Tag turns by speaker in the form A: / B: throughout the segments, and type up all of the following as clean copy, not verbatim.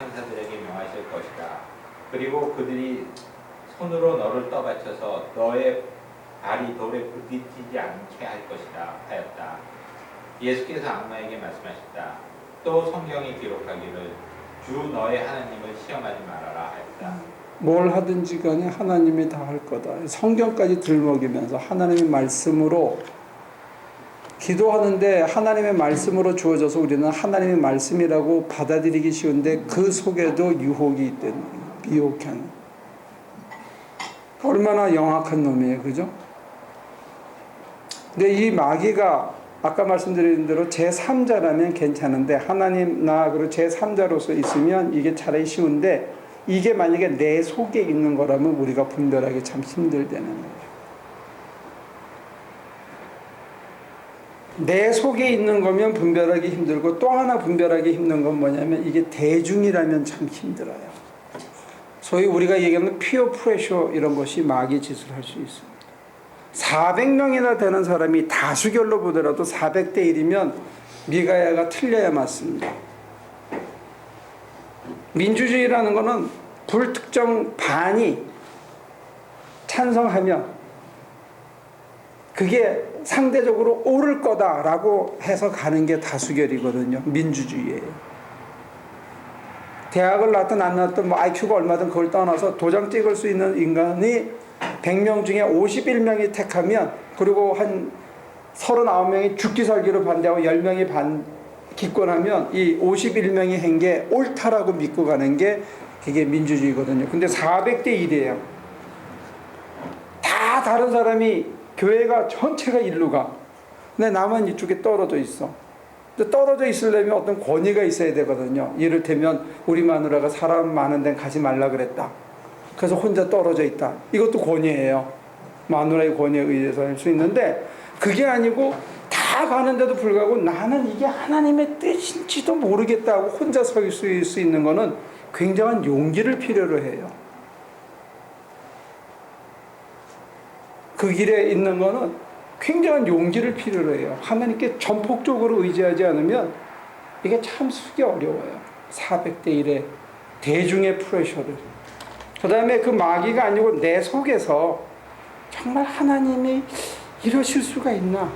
A: 천사들에게 명하실 것이다. 그리고 그들이 손으로 너를 떠받쳐서 너의 발이 돌에 부딪히지 않게 할 것이다 하였다. 예수께서 악마에게 말씀하셨다. 또 성경이 기록하기를 주 너의 하나님을 시험하지 말아라 하였다.
B: 뭘 하든지 간에 하나님이 다 할 거다. 성경까지 들먹이면서 하나님의 말씀으로 기도하는데 하나님의 말씀으로 주어져서 우리는 하나님의 말씀이라고 받아들이기 쉬운데 그 속에도 유혹이 있다는 거예요. 미혹하는. 얼마나 영악한 놈이에요. 그죠? 근데 이 마귀가 아까 말씀드린 대로 제3자라면 괜찮은데 하나님 나 그리고 제3자로서 있으면 이게 차라리 쉬운데 이게 만약에 내 속에 있는 거라면 우리가 분별하기 참 힘들다는 거예요. 내 속에 있는 거면 분별하기 힘들고 또 하나 분별하기 힘든 건 뭐냐면 이게 대중이라면 참 힘들어요. 소위 우리가 얘기하는 피어 프레셔 이런 것이 마귀 짓을 할 수 있습니다. 400명이나 되는 사람이 다수결로 보더라도 400대 1이면 미가야가 틀려야 맞습니다. 민주주의라는 것은 불특정 반이 찬성하면 그게 상대적으로 옳을 거다라고 해서 가는 게 다수결이거든요. 민주주의예요. 대학을 나왔든 안 나왔든 뭐 IQ가 얼마든 그걸 떠나서 도장 찍을 수 있는 인간이 100명 중에 51명이 택하면 그리고 한 39명이 죽기 살기로 반대하고 10명이 기권하면 이 51명이 한 게 옳다라고 믿고 가는 게 그게 민주주의거든요. 근데 400대 1이에요. 다 다른 사람이 교회가 전체가 일로 가. 근데 나만 이쪽에 떨어져 있어. 근데 떨어져 있으려면 어떤 권위가 있어야 되거든요. 이를테면 우리 마누라가 사람 많은 데는 가지 말라 그랬다. 그래서 혼자 떨어져 있다. 이것도 권위예요. 마누라의 권위에 의해서 할 수 있는데 그게 아니고 다 가는데도 불구하고 나는 이게 하나님의 뜻인지도 모르겠다고 혼자 설 수 있는 거는 굉장한 용기를 필요로 해요. 그 길에 있는 거는 굉장한 용기를 필요로 해요. 하나님께 전폭적으로 의지하지 않으면 이게 참 쓰기 어려워요. 400대 1의 대중의 프레셔를. 그 다음에 그 마귀가 아니고 내 속에서 정말 하나님이 이러실 수가 있나?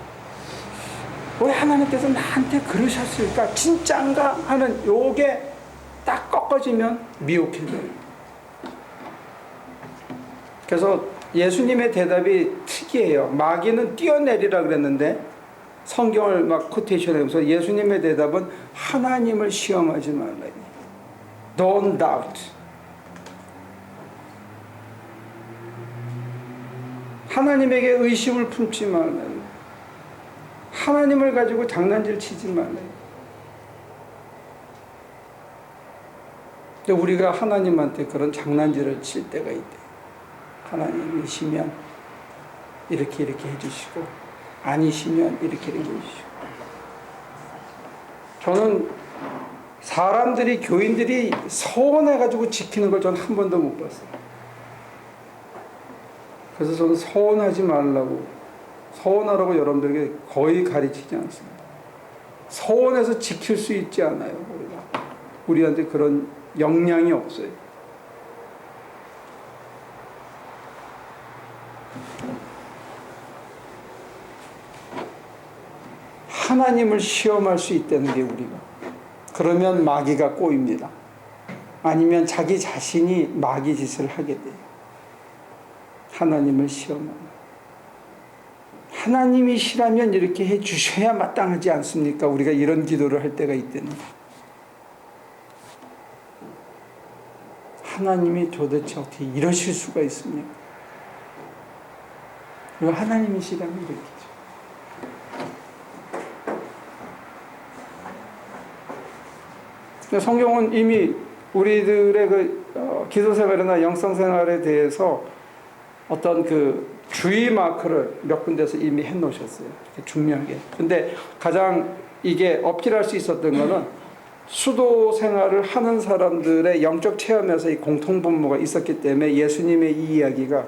B: 왜 하나님께서 나한테 그러셨을까? 진짠가? 하는 요게 딱 꺾어지면 미혹해져요. 그래서 예수님의 대답이 특이해요. 마귀는 뛰어내리라 그랬는데 성경을 막 코테이션하면서 예수님의 대답은 하나님을 시험하지 말라. Don't doubt. 하나님에게 의심을 품지 말라. 하나님을 가지고 장난질 치지 말라. 근데 우리가 하나님한테 그런 장난질을 칠 때가 있대. 하나님이시면 이렇게 해주시고 아니시면 이렇게 해주시고. 저는 사람들이 교인들이 서운해가지고 지키는 걸 저는 한 번도 못 봤어요. 그래서 저는 서운하지 말라고 서운하라고 여러분들에게 거의 가르치지 않습니다. 서운해서 지킬 수 있지 않아요. 우리한테 그런 역량이 없어요. 하나님을 시험할 수 있다는 게 우리가. 그러면 마귀가 꼬입니다. 아니면 자기 자신이 마귀 짓을 하게 돼요. 하나님을 시험하는. 하나님이시라면 이렇게 해 주셔야 마땅하지 않습니까? 우리가 이런 기도를 할 때가 있다는 거예요. 하나님이 도대체 어떻게 이러실 수가 있습니까? 그리고 하나님이시라면 이렇게죠. 성경은 이미 우리들의 그 기도생활이나 영성생활에 대해서 어떤 그 주의 마크를 몇 군데서 이미 해놓으셨어요. 중요하게. 근데 가장 이게 어필할 수 있었던 거는 수도 생활을 하는 사람들의 영적 체험에서 이 공통분모가 있었기 때문에 예수님의 이 이야기가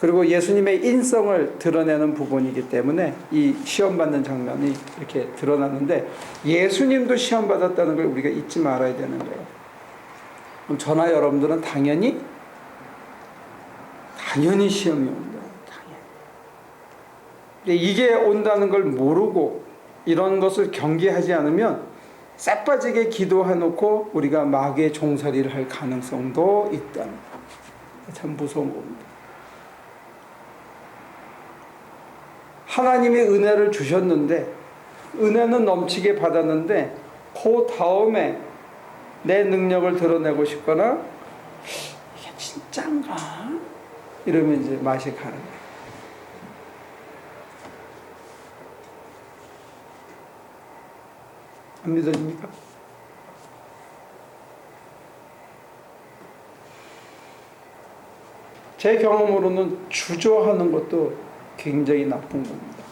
B: 그리고 예수님의 인성을 드러내는 부분이기 때문에 이 시험받는 장면이 이렇게 드러났는데 예수님도 시험받았다는 걸 우리가 잊지 말아야 되는 거예요. 그럼 저나 여러분들은 당연히 시험이 온다. 당연히. 근데 이게 온다는 걸 모르고 이런 것을 경계하지 않으면 쎄빠지게 기도해놓고 우리가 마귀의 종살이를 할 가능성도 있다는 거. 참 무서운 겁니다. 하나님이 은혜를 주셨는데 은혜는 넘치게 받았는데 그 다음에 내 능력을 드러내고 싶거나 이게 진짠가? 이러면 이제 맛이 가는 거예요. 안 믿어집니까? 제 경험으로는 주저하는 것도 굉장히 나쁜 겁니다.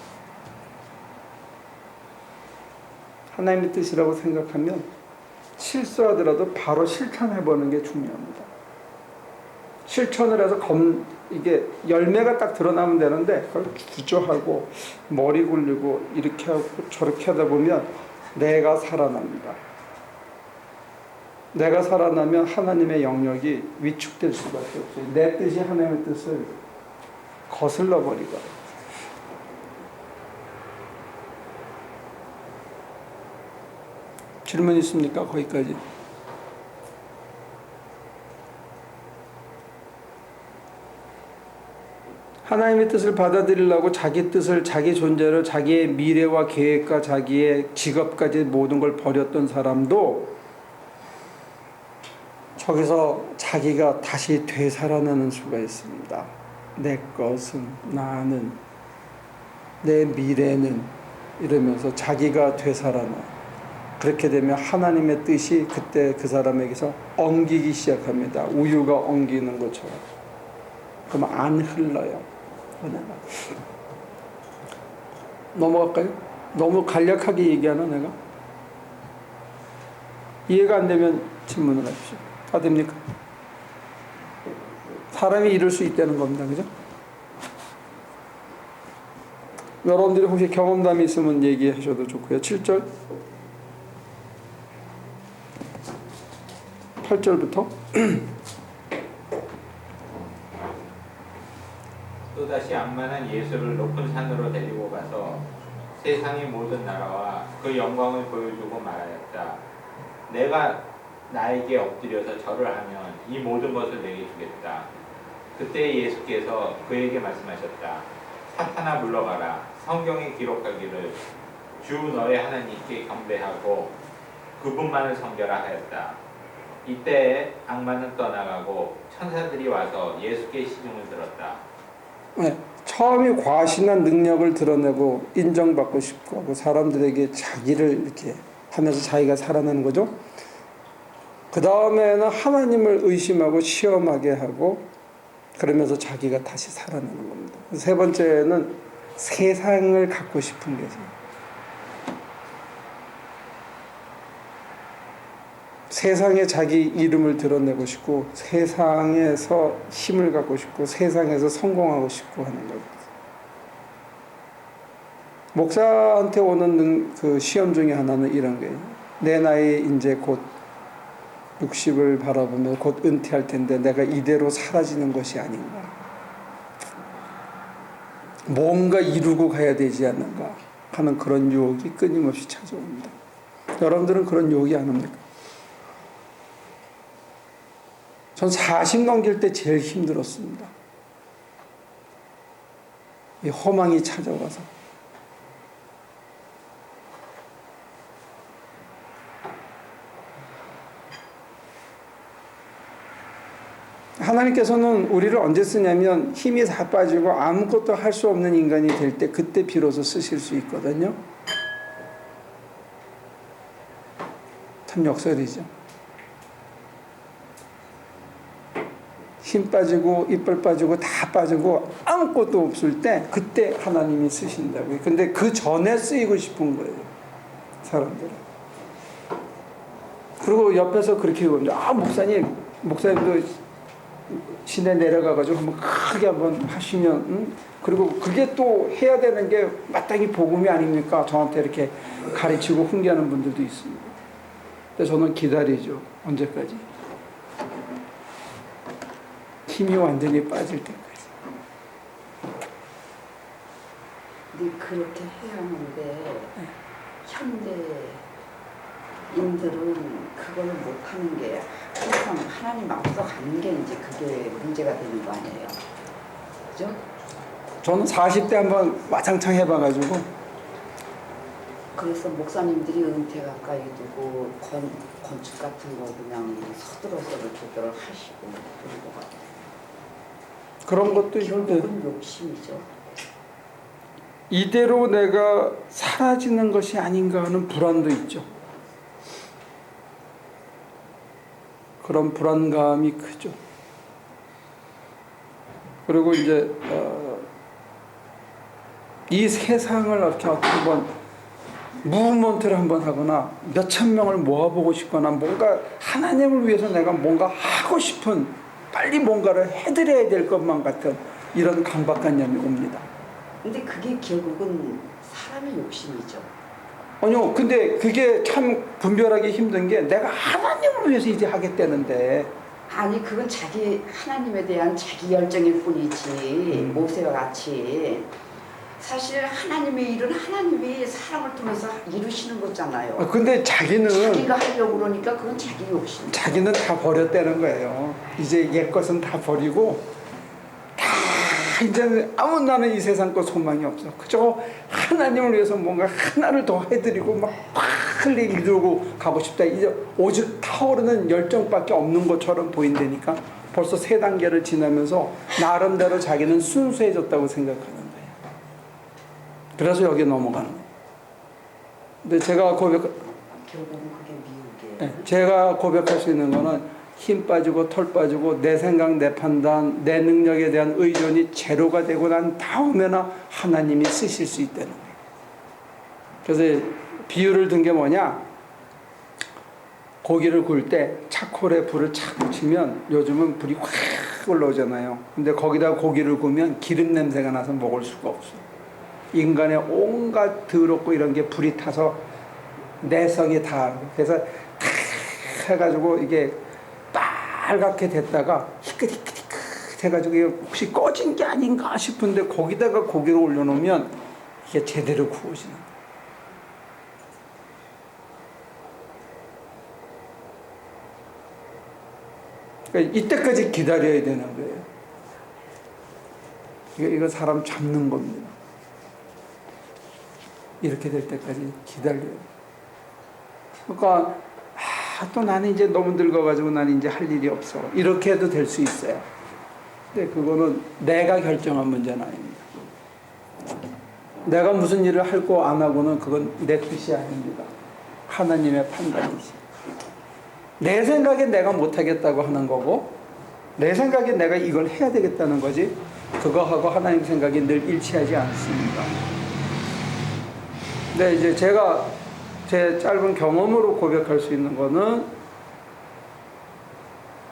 B: 하나님의 뜻이라고 생각하면 실수하더라도 바로 실천해보는 게 중요합니다. 실천을 해서 이게 열매가 딱 드러나면 되는데 그걸 주저하고 머리 굴리고 이렇게 하고 저렇게 하다 보면 내가 살아납니다. 내가 살아나면 하나님의 영역이 위축될 수밖에 없어요. 내 뜻이 하나님의 뜻을 거슬러 버리거든요. 질문 있습니까? 거기까지. 하나님의 뜻을 받아들이려고 자기 뜻을, 자기 존재를, 자기의 미래와 계획과 자기의 직업까지 모든 걸 버렸던 사람도 저기서 자기가 다시 되살아나는 수가 있습니다. 내 것은, 나는, 내 미래는 이러면서 자기가 되살아나. 그렇게 되면 하나님의 뜻이 그때 그 사람에게서 엉기기 시작합니다. 우유가 엉기는 것처럼. 그럼 안 흘러요. 은혜가. 넘어갈까요? 너무 간략하게 얘기하나 내가? 이해가 안 되면 질문을 하십시오. 다 됩니까? 사람이 이럴 수 있다는 겁니다. 그죠? 여러분들이 혹시 경험담이 있으면 얘기하셔도 좋고요. 7절 8절부터
A: 또다시 암만한 예수를 높은 산으로 데리고 가서 세상의 모든 나라와 그 영광을 보여주고 말하였다. 내가 나에게 엎드려서 절을 하면 이 모든 것을 내게 주겠다. 그때 예수께서 그에게 말씀하셨다. 사탄아 물러가라. 성경에 기록하기를 주 너의 하나님께 경배하고 그분만을 섬겨라 하였다. 이때 악마는 떠나가고 천사들이 와서 예수께 시중을 들었다.
B: 네, 처음이 과신한 능력을 드러내고 인정받고 싶고 하고 사람들에게 자기를 이렇게 하면서 자기가 살아나는 거죠. 그 다음에는 하나님을 의심하고 시험하게 하고 그러면서 자기가 다시 살아나는 겁니다. 세 번째는 세상을 갖고 싶은 거죠. 세상에 자기 이름을 드러내고 싶고 세상에서 힘을 갖고 싶고 세상에서 성공하고 싶고 하는 겁니다. 목사한테 오는 그 시험 중에 하나는 이런 거예요. 내 나이 이제 곧 60을 바라보며 곧 은퇴할 텐데 내가 이대로 사라지는 것이 아닌가. 뭔가 이루고 가야 되지 않는가 하는 그런 유혹이 끊임없이 찾아옵니다. 여러분들은 그런 유혹이 안 옵니까? 전 40 넘길 때 제일 힘들었습니다. 이 허망이 찾아와서. 하나님께서는 우리를 언제 쓰냐면 힘이 다 빠지고 아무것도 할 수 없는 인간이 될 때 그때 비로소 쓰실 수 있거든요. 참 역설이죠. 힘 빠지고 이빨 빠지고 다 빠지고 아무것도 없을 때 그때 하나님이 쓰신다고요. 근데 그 전에 쓰이고 싶은 거예요. 사람들은. 그리고 옆에서 그렇게 얘기합니다. 목사님도 시내 내려가가지고 한번 크게 한번 하시면, 그리고 그게 또 해야 되는 게 마땅히 복음이 아닙니까? 저한테 이렇게 가르치고 훈계하는 분들도 있습니다. 근데 저는 기다리죠. 언제까지? 힘이 완전히 빠질 때까지.
C: 근데 그렇게 해야 하는데 현대인들은 그거를 못하는 게 항상 하나님 앞서 가는 게 이제 그게 문제가 되는 거 아니에요. 그죠?
B: 저는 40대 한번 와장창 해봐가지고
C: 그래서 목사님들이 은퇴 가까이 두고 건축 같은 거 그냥 서둘러서를 조절을 하시고 그런 것 같아요.
B: 그런 것도 있는데
C: 결국은 욕심이죠.
B: 이대로 내가 사라지는 것이 아닌가 하는 불안도 있죠. 그런 불안감이 크죠. 그리고 이제 이 세상을 이렇게 한번 무브먼트를 한번 하거나 몇천 명을 모아보고 싶거나 뭔가 하나님을 위해서 내가 뭔가 하고 싶은 빨리 뭔가를 해드려야 될 것만 같은 이런 강박관념이 옵니다.
C: 근데 그게 결국은 사람의 욕심이죠.
B: 아니요, 근데 그게 참 분별하기 힘든 게 내가 하나님을 위해서 이제 하겠다는데
C: 아니 그건 자기 하나님에 대한 자기 열정일 뿐이지 모세와 같이 사실 하나님의 일은 하나님이 사람을 통해서 이루시는 거잖아요.
B: 근데 자기는
C: 자기가 하려고 그러니까 그건 자기 욕심.
B: 자기는 다 버렸다는 거예요. 이제 옛 것은 다 버리고 다 이제 아무 나는 이 세상 거 소망이 없어. 그저 하나님을 위해서 뭔가 하나를 더 해드리고 막 빨리 이루고 가고 싶다. 이제 오직 타오르는 열정밖에 없는 것처럼 보인다니까 벌써 3단계를 지나면서 나름대로 자기는 순수해졌다고 생각하는 거예요. 그래서 여기 넘어가는 거예요. 근데 제가
C: 결국은 그게 미혹이에요.
B: 제가 고백할 수 있는 거는 힘 빠지고 털 빠지고 내 생각, 내 판단, 내 능력에 대한 의존이 제로가 되고 난 다음에나 하나님이 쓰실 수 있다는 거예요. 그래서 비유를 든 게 뭐냐? 고기를 구울 때 차콜에 불을 착 붙이면 요즘은 불이 확 올라오잖아요. 근데 거기다 고기를 구우면 기름 냄새가 나서 먹을 수가 없어요. 인간의 온갖 더럽고 이런 게 불이 타서 내성이 다 그래서 해가지고 이게 빨갛게 됐다가 희끗희끗 해가지고 이게 혹시 꺼진 게 아닌가 싶은데 거기다가 고기를 올려놓으면 이게 제대로 구워지는 거예요. 그러니까 이때까지 기다려야 되는 거예요. 이거 사람 잡는 겁니다. 이렇게 될 때까지 기다려요. 그러니까 또 나는 이제 너무 늙어가지고 나는 이제 할 일이 없어. 이렇게 해도 될 수 있어요. 근데 그거는 내가 결정한 문제는 아닙니다. 내가 무슨 일을 하고 안 하고는 그건 내 뜻이 아닙니다. 하나님의 판단이지. 내 생각에 내가 못하겠다고 하는 거고 내 생각에 내가 이걸 해야 되겠다는 거지 그거하고 하나님 생각이 늘 일치하지 않습니다. 근데 이제 제가 제 짧은 경험으로 고백할 수 있는 거는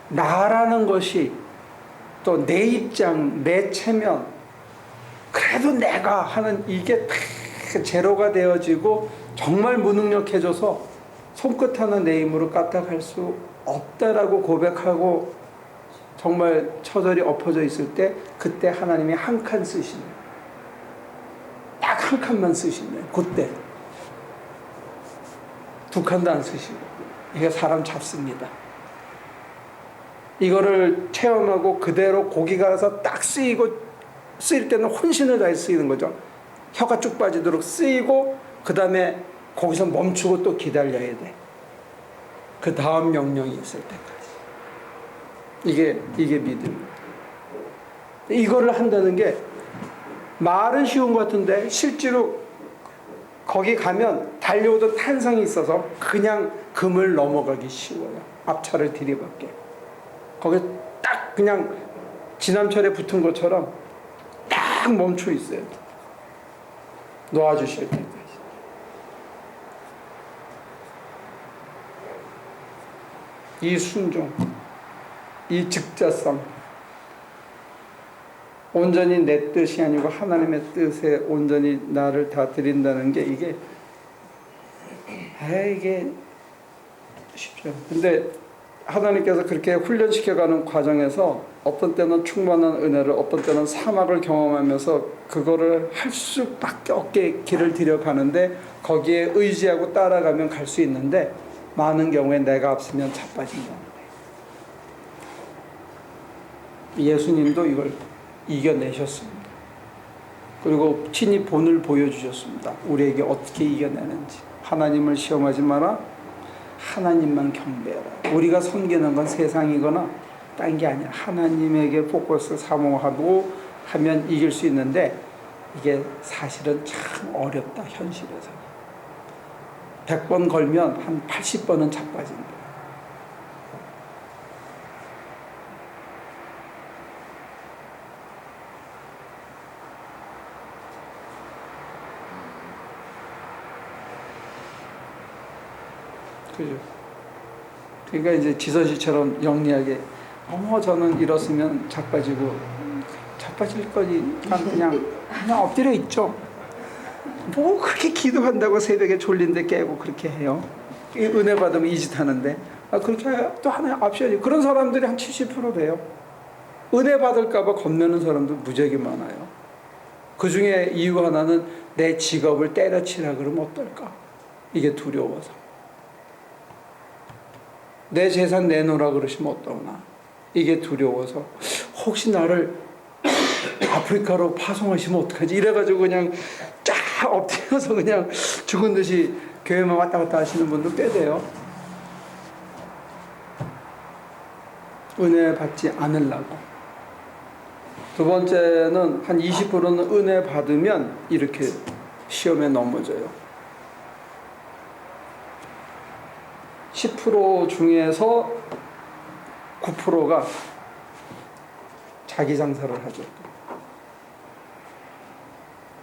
B: 나라는 것이 또 내 입장, 내 체면 그래도 내가 하는 이게 다 제로가 되어지고 정말 무능력해져서 손끝 하나 내 힘으로 까딱할 수 없다라고 고백하고 정말 처절히 엎어져 있을 때 그때 하나님이 한 칸 쓰시네요. 딱 한 칸만 쓰시네요. 그때 2칸도 안 쓰시고 이게 사람 잡습니다. 이거를 체험하고 그대로 고기가 가서 딱 쓰이고 쓰일 때는 혼신을 다해 쓰이는 거죠. 혀가 쭉 빠지도록 쓰이고 그 다음에 거기서 멈추고 또 기다려야 돼. 그 다음 명령이 있을 때까지. 이게 믿음입니다. 이거를 한다는 게 말은 쉬운 것 같은데 실제로 거기 가면 달려오던 탄성이 있어서 그냥 금을 넘어가기 쉬워요. 앞차를 들이받게. 거기 딱 그냥 지남철에 붙은 것처럼 딱 멈춰 있어요. 놓아주실 때까지. 이 순종, 이 즉자성, 온전히 내 뜻이 아니고 하나님의 뜻에 온전히 나를 다 드린다는 게 이게 쉽죠. 근데 하나님께서 그렇게 훈련시켜가는 과정에서 어떤 때는 충만한 은혜를, 어떤 때는 사막을 경험하면서 그거를 할 수밖에 없게 길을 들여가는데 거기에 의지하고 따라가면 갈 수 있는데 많은 경우에 내가 앞서면 자빠진다는 거예요. 예수님도 이걸 이겨내셨습니다. 그리고 친히 본을 보여주셨습니다. 우리에게 어떻게 이겨내는지. 하나님을 시험하지 마라. 하나님만 경배해라. 우리가 섬기는 건 세상이거나 딴 게 아니야. 하나님에게 포커스 사모하고 하면 이길 수 있는데 이게 사실은 참 어렵다. 현실에서 100번 걸면 한 80번은 자빠진다. 그죠? 그러니까 이제 지선 씨처럼 영리하게 저는 이렇으면 자빠지고 자빠질 거니까 그냥 엎드려 있죠. 뭐 그렇게 기도한다고 새벽에 졸린데 깨고 그렇게 해요. 은혜 받으면 이 짓 하는데 그렇게 또 하나의 옵션이 그런 사람들이 한 70% 돼요. 은혜 받을까 봐 겁내는 사람도 무지하게 많아요. 그 중에 이유 하나는 내 직업을 때려치라 그러면 어떨까? 이게 두려워서. 내 재산 내놓으라 그러시면 어떠나 이게 두려워서 혹시 나를 아프리카로 파송하시면 어떡하지 이래가지고 그냥 쫙 엎드려서 그냥 죽은 듯이 교회만 왔다 갔다 하시는 분도 꽤 돼요. 은혜 받지 않으려고. 두 번째는 한 20%는 은혜 받으면 이렇게 시험에 넘어져요. 10% 중에서 9%가 자기 장사를 하죠.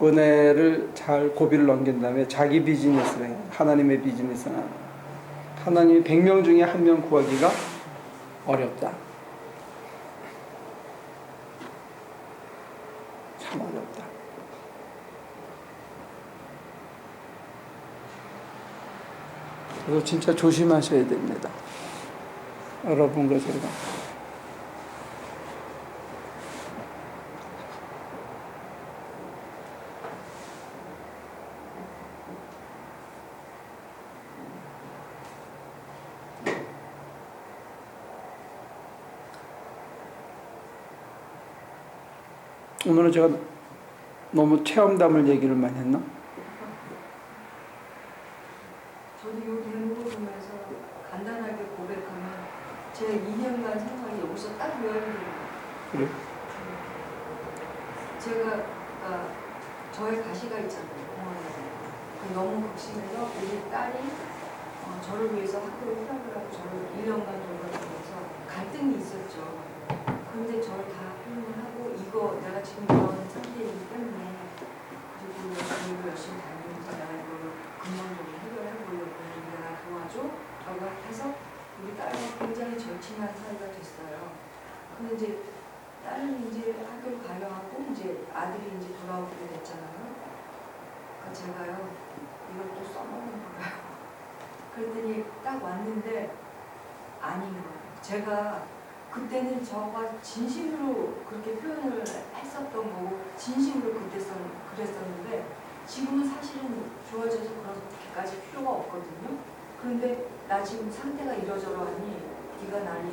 B: 은혜를 잘 고비를 넘긴 다음에 자기 비즈니스를 해요. 하나님의 비즈니스는 하나님이 100명 중에 1명 구하기가 어렵다. 참 어렵다. 그래서 진짜 조심하셔야 됩니다. 여러분과 제가. 오늘은 제가 너무 체험담을 얘기를 많이 했나?
D: 저도 이 대목을 보면서 간단하게 고백하면 제 2년간 생활이 여기서 딱 요약이 됩니다.
B: 그래?
D: 제가 저의 가시가 있잖아요. 공원에서. 너무 극심해서 우리 딸이 저를 위해서 학교를 휴학을 하고 저를 1년간 돌봐주면서 갈등이 있었죠. 그런데 저를 다 표현을 하고 이거 내가 지금 이런 상태이기 때문에 그리고 공부 열심히 다니면서 내가 이거를 근본적으로 해결해 보려고 내가 도와줘 라고 해서 우리 딸과 굉장히 절친한 사이가 됐어요. 근데 이제 딸은 이제 학교를 가려 하고 이제 아들이 이제 돌아오게 됐잖아요. 그러니까 제가요 이걸 또 써먹는 거예요. 그랬더니 딱 왔는데 아닌 거예요. 제가 그때는 저가 진심으로 그렇게 표현을 했었던 거고 진심으로 그랬었는데 지금은 사실은 좋아져서 그렇게까지 필요가 없거든요. 그런데 나 지금 상태가 이러저러하니 네가 나를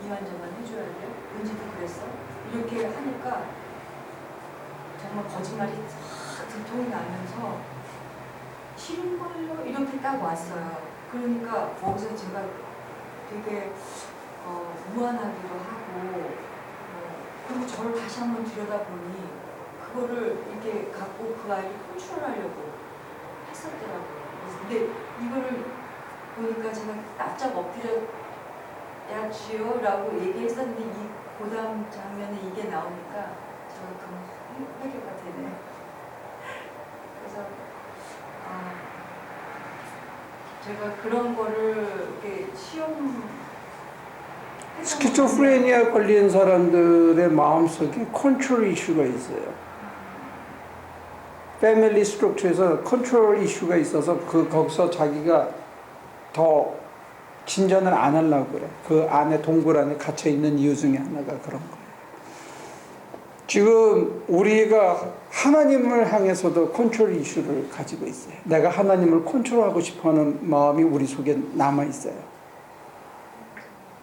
D: 이만저만 해줘야 돼? 은지도 그랬어? 이렇게 하니까 정말 거짓말이 싹 들통이 나면서 싫은걸요? 이렇게 딱 왔어요. 그러니까 거기서 제가 되게 무안하기도 하고 그리고 저를 다시 한번 들여다보니 그거를 이렇게 갖고 그 아이를 컨트롤하려고 했었더라고요. 근데 이거를 보니까 제가 납작 엎드려야지요 라고 얘기했었는데 이 고담 장면에 이게 나오니까 제가 그 회개가 되네. 그래서 제가 그런 거를 이렇게
B: 스키조프레니아 걸린 사람들의 마음속에 컨트롤 이슈가 있어요. 패밀리 스트럭처에서 컨트롤 이슈가 있어서 거기서 자기가 더 진전을 안 하려고 그래. 그 안에 동굴 안에 갇혀 있는 이유 중에 하나가 그런 거예요. 지금 우리가 하나님을 향해서도 컨트롤 이슈를 가지고 있어요. 내가 하나님을 컨트롤하고 싶어하는 마음이 우리 속에 남아 있어요.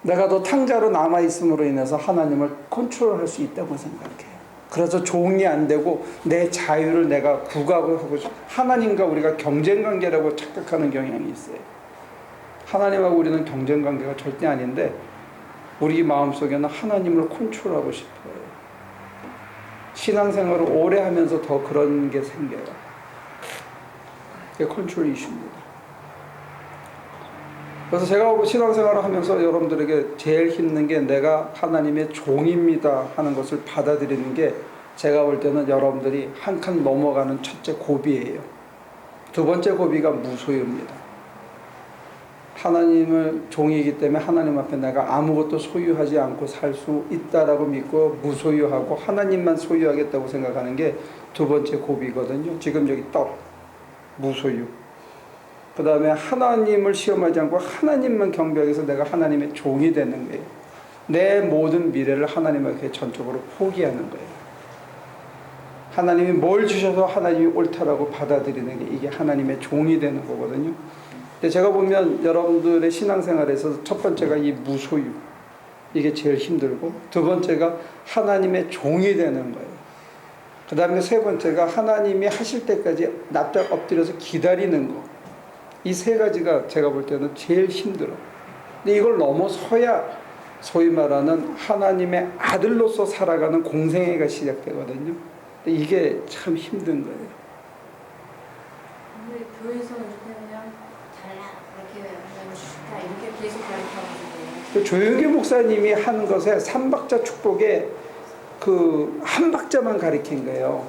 B: 내가 더 탕자로 남아 있음으로 인해서 하나님을 컨트롤할 수 있다고 생각해요. 그래서 종이 안 되고 내 자유를 내가 구가하고 싶어. 하나님과 우리가 경쟁 관계라고 착각하는 경향이 있어요. 하나님하고 우리는 경쟁 관계가 절대 아닌데 우리 마음속에는 하나님을 컨트롤하고 싶어요. 신앙생활을 오래 하면서 더 그런 게 생겨요. 그게 컨트롤 이슈입니다. 그래서 제가 신앙생활을 하면서 여러분들에게 제일 힘든 게 내가 하나님의 종입니다 하는 것을 받아들이는 게 제가 볼 때는 여러분들이 한 칸 넘어가는 첫째 고비예요. 두 번째 고비가 무소유입니다. 하나님을 종이기 때문에 하나님 앞에 내가 아무것도 소유하지 않고 살 수 있다라고 믿고 무소유하고 하나님만 소유하겠다고 생각하는 게 두 번째 고비거든요. 지금 여기 떡, 무소유. 그 다음에 하나님을 시험하지 않고 하나님만 경배하기 위해서 내가 하나님의 종이 되는 거예요. 내 모든 미래를 하나님에게 전적으로 포기하는 거예요. 하나님이 뭘 주셔서 하나님이 옳다라고 받아들이는 게 이게 하나님의 종이 되는 거거든요. 근데 제가 보면 여러분들의 신앙생활에서 첫 번째가 이 무소유, 이게 제일 힘들고, 두 번째가 하나님의 종이 되는 거예요. 그 다음에 세 번째가 하나님이 하실 때까지 납작 엎드려서 기다리는 거. 이 세 가지가 제가 볼 때는 제일 힘들어. 근데 이걸 넘어서야 소위 말하는 하나님의 아들로서 살아가는 공생애가 시작되거든요. 근데 이게 참 힘든 거예요.
D: 근데 교회에서 이렇게 그냥 잘라 이렇게 하면 좋다 이렇게 계속 가르쳐가지고
B: 조영기 목사님이 하는 것에 삼박자 축복에 그 한 박자만 가리킨 거예요.